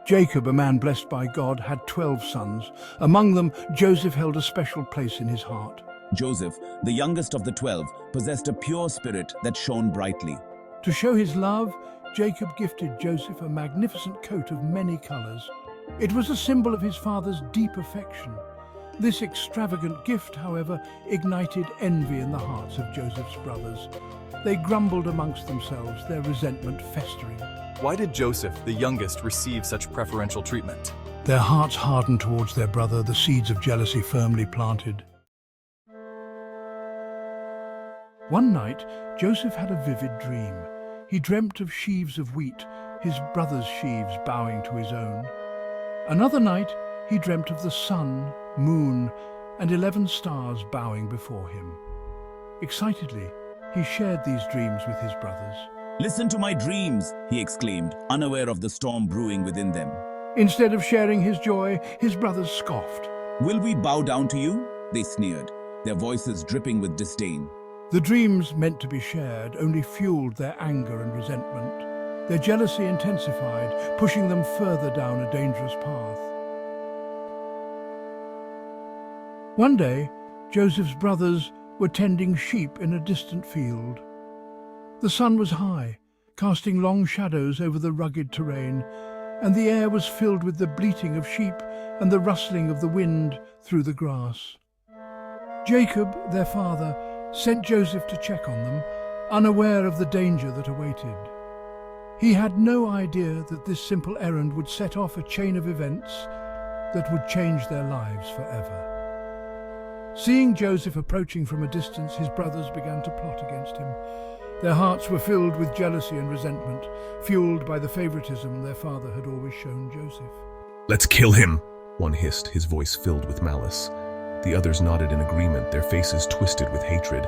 Jacob, a man blessed by God, had 12 sons. Among them, Joseph held a special place in his heart. Joseph, the youngest of the 12, possessed a pure spirit that shone brightly. To show his love, Jacob gifted Joseph a magnificent coat of many colors. It was a symbol of his father's deep affection. This extravagant gift, however, ignited envy in the hearts of Joseph's brothers. They grumbled amongst themselves, their resentment festering. Why did Joseph, the youngest, receive such preferential treatment? Their hearts hardened towards their brother, the seeds of jealousy firmly planted. One night, Joseph had a vivid dream. He dreamt of sheaves of wheat, his brother's sheaves bowing to his own. Another night, he dreamt of the sun, moon, and 11 stars bowing before him. Excitedly, he shared these dreams with his brothers. "Listen to my dreams," he exclaimed, unaware of the storm brewing within them. Instead of sharing his joy, his brothers scoffed. "Will we bow down to you?" they sneered, their voices dripping with disdain. The dreams meant to be shared only fueled their anger and resentment. Their jealousy intensified, pushing them further down a dangerous path. One day, Joseph's brothers were tending sheep in a distant field. The sun was high, casting long shadows over the rugged terrain, and the air was filled with the bleating of sheep and the rustling of the wind through the grass. Jacob, their father, sent Joseph to check on them, unaware of the danger that awaited. He had no idea that this simple errand would set off a chain of events that would change their lives forever. Seeing Joseph approaching from a distance, his brothers began to plot against him. Their hearts were filled with jealousy and resentment, fueled by the favoritism their father had always shown Joseph. "Let's kill him," one hissed, his voice filled with malice. The others nodded in agreement, their faces twisted with hatred.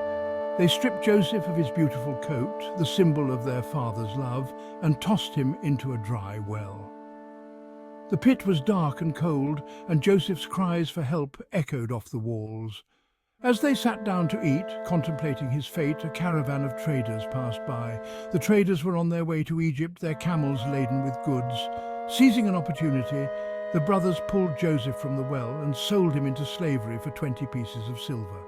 They stripped Joseph of his beautiful coat, the symbol of their father's love, and tossed him into a dry well. The pit was dark and cold, and Joseph's cries for help echoed off the walls. As they sat down to eat, contemplating his fate, a caravan of traders passed by. The traders were on their way to Egypt, their camels laden with goods. Seizing an opportunity, the brothers pulled Joseph from the well and sold him into slavery for 20 pieces of silver.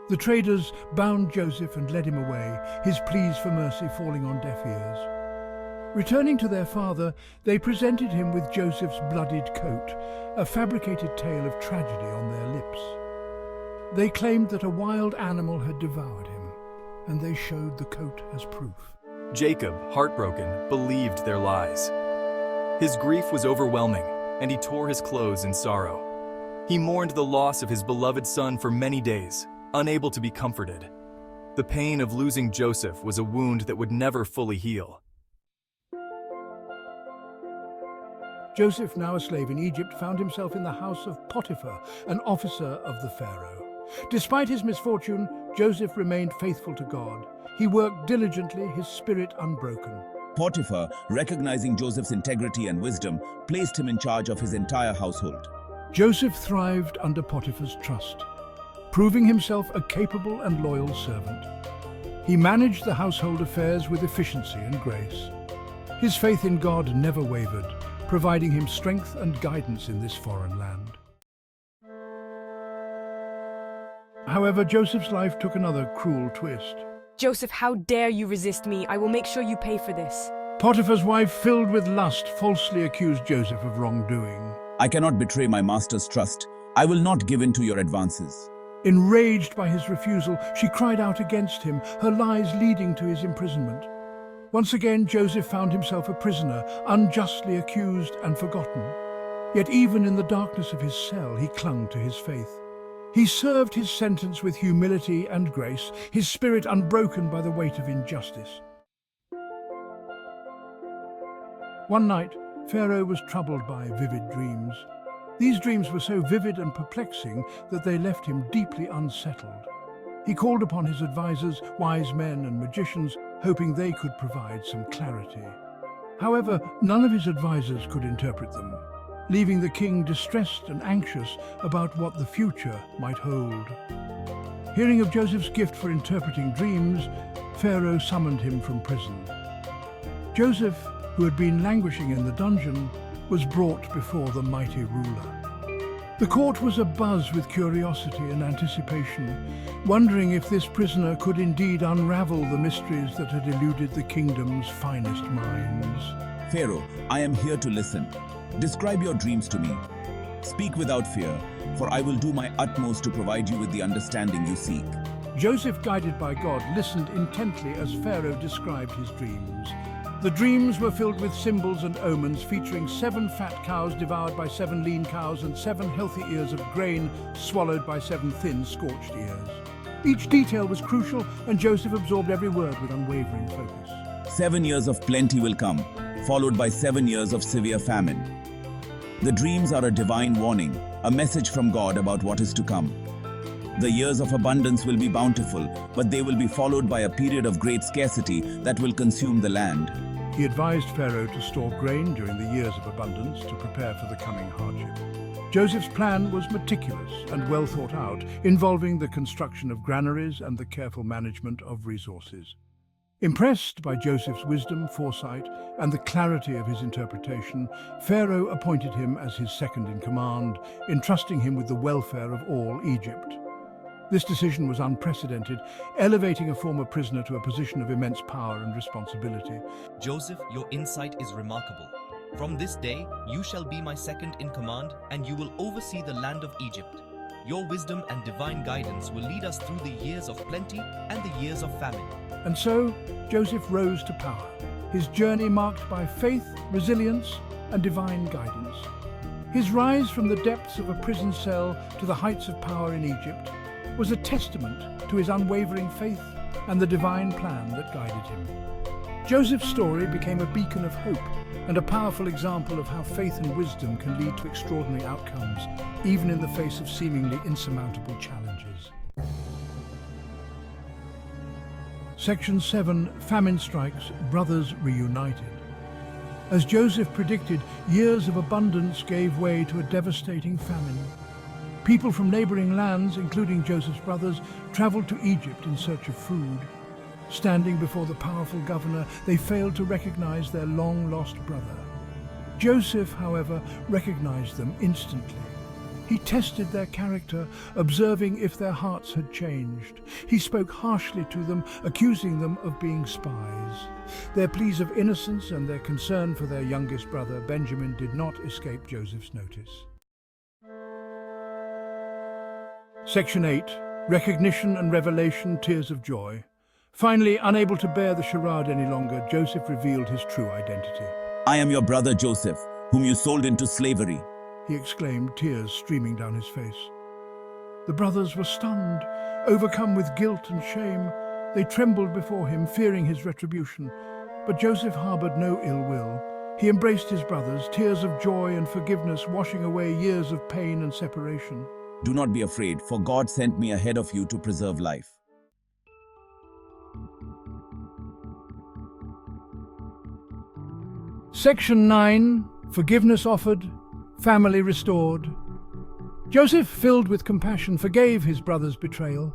The traders bound Joseph and led him away, his pleas for mercy falling on deaf ears. Returning to their father, they presented him with Joseph's bloodied coat, a fabricated tale of tragedy on their lips. They claimed that a wild animal had devoured him, and they showed the coat as proof. Jacob, heartbroken, believed their lies. His grief was overwhelming, and he tore his clothes in sorrow. He mourned the loss of his beloved son for many days, unable to be comforted. The pain of losing Joseph was a wound that would never fully heal. Joseph, now a slave in Egypt, found himself in the house of Potiphar, an officer of the Pharaoh. Despite his misfortune, Joseph remained faithful to God. He worked diligently, his spirit unbroken. Potiphar, recognizing Joseph's integrity and wisdom, placed him in charge of his entire household. Joseph thrived under Potiphar's trust, proving himself a capable and loyal servant. He managed the household affairs with efficiency and grace. His faith in God never wavered, providing him strength and guidance in this foreign land. However, Joseph's life took another cruel twist. "Joseph, how dare you resist me? I will make sure you pay for this." Potiphar's wife, filled with lust, falsely accused Joseph of wrongdoing. "I cannot betray my master's trust. I will not give in to your advances." Enraged by his refusal, she cried out against him, her lies leading to his imprisonment. Once again, Joseph found himself a prisoner, unjustly accused and forgotten. Yet even in the darkness of his cell, he clung to his faith. He served his sentence with humility and grace, his spirit unbroken by the weight of injustice. One night, Pharaoh was troubled by vivid dreams. These dreams were so vivid and perplexing that they left him deeply unsettled. He called upon his advisors, wise men and magicians, hoping they could provide some clarity. However, none of his advisors could interpret them, leaving the king distressed and anxious about what the future might hold. Hearing of Joseph's gift for interpreting dreams, Pharaoh summoned him from prison. Joseph, who had been languishing in the dungeon, was brought before the mighty ruler. The court was abuzz with curiosity and anticipation, wondering if this prisoner could indeed unravel the mysteries that had eluded the kingdom's finest minds. Pharaoh, I am here to listen. Describe your dreams to me. Speak without fear, for I will do my utmost to provide you with the understanding you seek. Joseph, guided by God, listened intently as Pharaoh described his dreams. The dreams were filled with symbols and omens featuring 7 fat cows devoured by 7 lean cows and 7 healthy ears of grain swallowed by 7 thin, scorched ears. Each detail was crucial, and Joseph absorbed every word with unwavering focus. 7 years of plenty will come, followed by 7 years of severe famine. The dreams are a divine warning, a message from God about what is to come. The years of abundance will be bountiful, but they will be followed by a period of great scarcity that will consume the land. He advised Pharaoh to store grain during the years of abundance to prepare for the coming hardship. Joseph's plan was meticulous and well thought out, involving the construction of granaries and the careful management of resources. Impressed by Joseph's wisdom, foresight, and the clarity of his interpretation, Pharaoh appointed him as his second-in-command, entrusting him with the welfare of all Egypt. This decision was unprecedented, elevating a former prisoner to a position of immense power and responsibility. Joseph, your insight is remarkable. From this day, you shall be my second in command, and you will oversee the land of Egypt. Your wisdom and divine guidance will lead us through the years of plenty and the years of famine. And so, Joseph rose to power, his journey marked by faith, resilience, and divine guidance. His rise from the depths of a prison cell to the heights of power in Egypt was a testament to his unwavering faith and the divine plan that guided him. Joseph's story became a beacon of hope and a powerful example of how faith and wisdom can lead to extraordinary outcomes, even in the face of seemingly insurmountable challenges. Section 7, Famine Strikes, Brothers Reunited. As Joseph predicted, years of abundance gave way to a devastating famine. People from neighboring lands, including Joseph's brothers, traveled to Egypt in search of food. Standing before the powerful governor, they failed to recognize their long-lost brother. Joseph, however, recognized them instantly. He tested their character, observing if their hearts had changed. He spoke harshly to them, accusing them of being spies. Their pleas of innocence and their concern for their youngest brother, Benjamin, did not escape Joseph's notice. Section 8, Recognition and Revelation, Tears of Joy. Finally, unable to bear the charade any longer, Joseph revealed his true identity. I am your brother Joseph, whom you sold into slavery. He exclaimed, tears streaming down his face. The brothers were stunned, overcome with guilt and shame. They trembled before him, fearing his retribution. But Joseph harbored no ill will. He embraced his brothers, tears of joy and forgiveness washing away years of pain and separation. Do not be afraid, for God sent me ahead of you to preserve life. Section 9, Forgiveness Offered, Family Restored. Joseph, filled with compassion, forgave his brother's betrayal.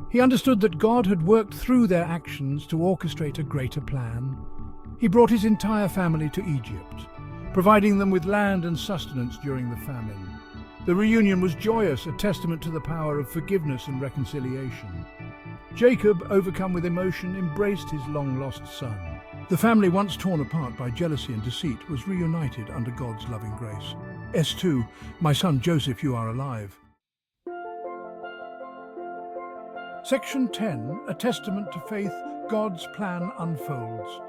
He understood that God had worked through their actions to orchestrate a greater plan. He brought his entire family to Egypt, providing them with land and sustenance during the famine. The reunion was joyous, a testament to the power of forgiveness and reconciliation. Jacob, overcome with emotion, embraced his long-lost son. The family, once torn apart by jealousy and deceit, was reunited under God's loving grace. S2, My son Joseph, you are alive. Section 10, A Testament to Faith, God's Plan Unfolds.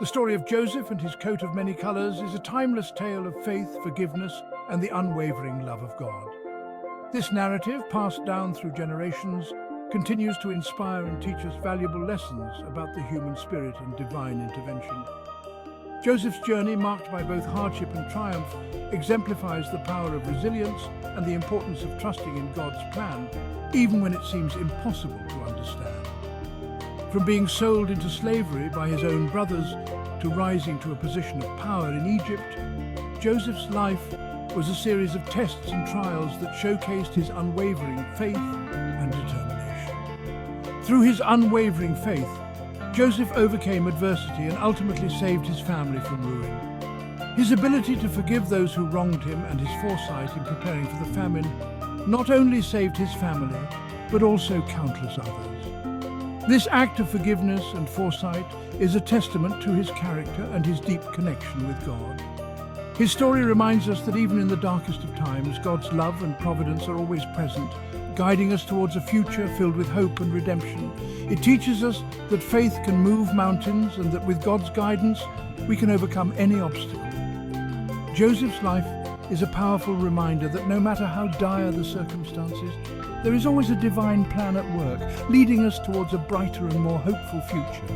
The story of Joseph and his coat of many colors is a timeless tale of faith, forgiveness, and the unwavering love of God. This narrative, passed down through generations, continues to inspire and teach us valuable lessons about the human spirit and divine intervention. Joseph's journey, marked by both hardship and triumph, exemplifies the power of resilience and the importance of trusting in God's plan, even when it seems impossible to understand. From being sold into slavery by his own brothers to rising to a position of power in Egypt, Joseph's life was a series of tests and trials that showcased his unwavering faith and determination. Through his unwavering faith, Joseph overcame adversity and ultimately saved his family from ruin. His ability to forgive those who wronged him and his foresight in preparing for the famine not only saved his family, but also countless others. This act of forgiveness and foresight is a testament to his character and his deep connection with God. His story reminds us that even in the darkest of times, God's love and providence are always present, guiding us towards a future filled with hope and redemption. It teaches us that faith can move mountains and that with God's guidance, we can overcome any obstacle. Joseph's life is a powerful reminder that no matter how dire the circumstances, there is always a divine plan at work, leading us towards a brighter and more hopeful future.